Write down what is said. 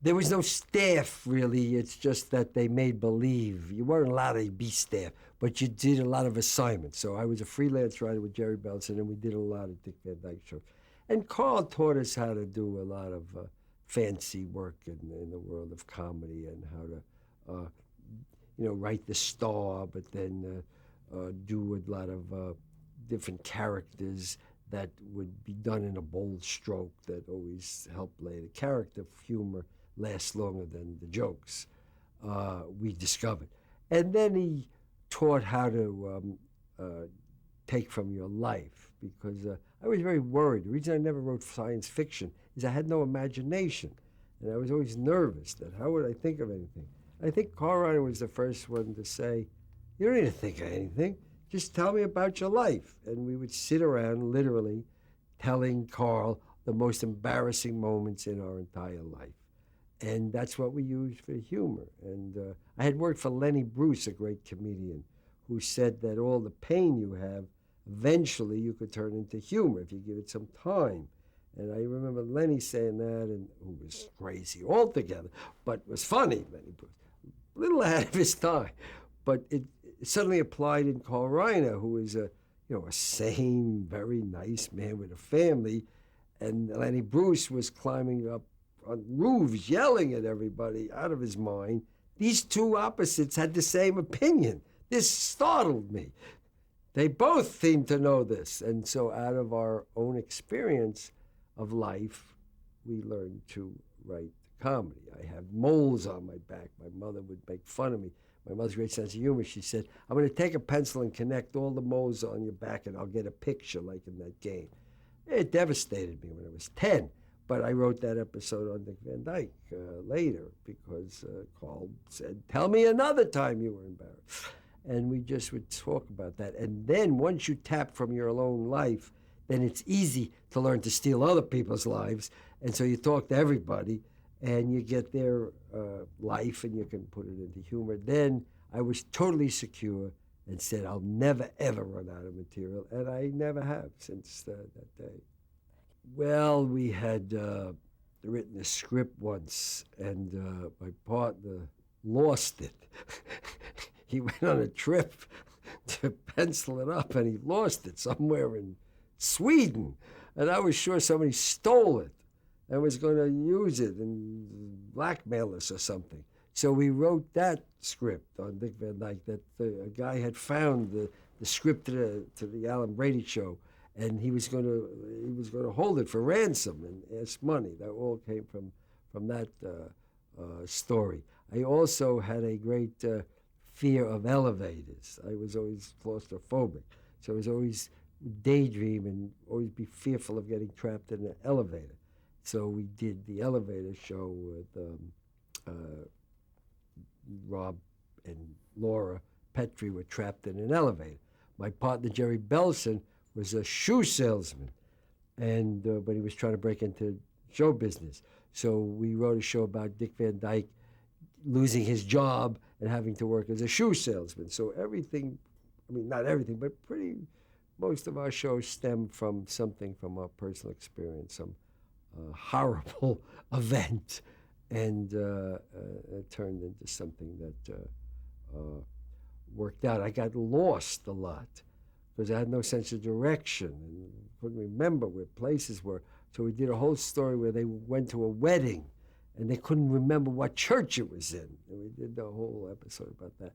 There was no staff, really. It's just that they made believe. You weren't allowed to be staff, but you did a lot of assignments. So I was a freelance writer with Jerry Belson, and we did a lot of Dick Van Dyke shows. And Carl taught us how to do a lot of fancy work in the world of comedy, and how to, write the star, but then do a lot of different characters that would be done in a bold stroke that always helped lay the character humor lasts longer than the jokes, we discovered. And then he taught how to take from your life, because I was very worried. The reason I never wrote science fiction is I had no imagination, and I was always nervous that how would I think of anything. I think Carl Reiner was the first one to say, you don't need to think of anything, just tell me about your life. And we would sit around literally telling Carl the most embarrassing moments in our entire life. And that's what we used for humor. And I had worked for Lenny Bruce, a great comedian, who said that all the pain you have, eventually you could turn into humor if you give it some time. And I remember Lenny saying that, and who was crazy altogether, but was funny, Lenny Bruce. A little ahead of his time. But it suddenly applied in Carl Reiner, who is a sane, very nice man with a family. And Lenny Bruce was climbing up on roofs, yelling at everybody out of his mind. These two opposites had the same opinion. This startled me. They both seemed to know this. And so out of our own experience of life, we learned to write comedy. I have moles on my back. My mother would make fun of me. My mother's great sense of humor. She said, I'm going to take a pencil and connect all the moles on your back, and I'll get a picture like in that game. It devastated me when I was 10. But I wrote that episode on Dick Van Dyke later, because Carl said, tell me another time you were embarrassed. And we just would talk about that. And then once you tap from your own life, then it's easy to learn to steal other people's lives. And so you talk to everybody, and you get their life, and you can put it into humor. Then I was totally secure and said, I'll never, ever run out of material. And I never have since that day. Well, we had written a script once, and my partner lost it. He went on a trip to pencil it up, and he lost it somewhere in Sweden. And I was sure somebody stole it and was going to use it and blackmail us or something. So we wrote that script on Dick Van Dyke, that a guy had found the script to the Alan Brady show, and he was going to hold it for ransom and ask money. That all came from that story. I also had a great fear of elevators. I was always claustrophobic, so I was always daydream and always be fearful of getting trapped in an elevator. So we did the elevator show with Rob and Laura Petrie were trapped in an elevator. My partner, Jerry Belson, was a shoe salesman, and but he was trying to break into show business. So we wrote a show about Dick Van Dyke losing his job and having to work as a shoe salesman. So everything, I mean, not everything, but most of our shows stem from something from our personal experience, some horrible event, and it turned into something that worked out. I got lost a lot because I had no sense of direction and couldn't remember where places were. So we did a whole story where they went to a wedding and they couldn't remember what church it was in. And we did the whole episode about that.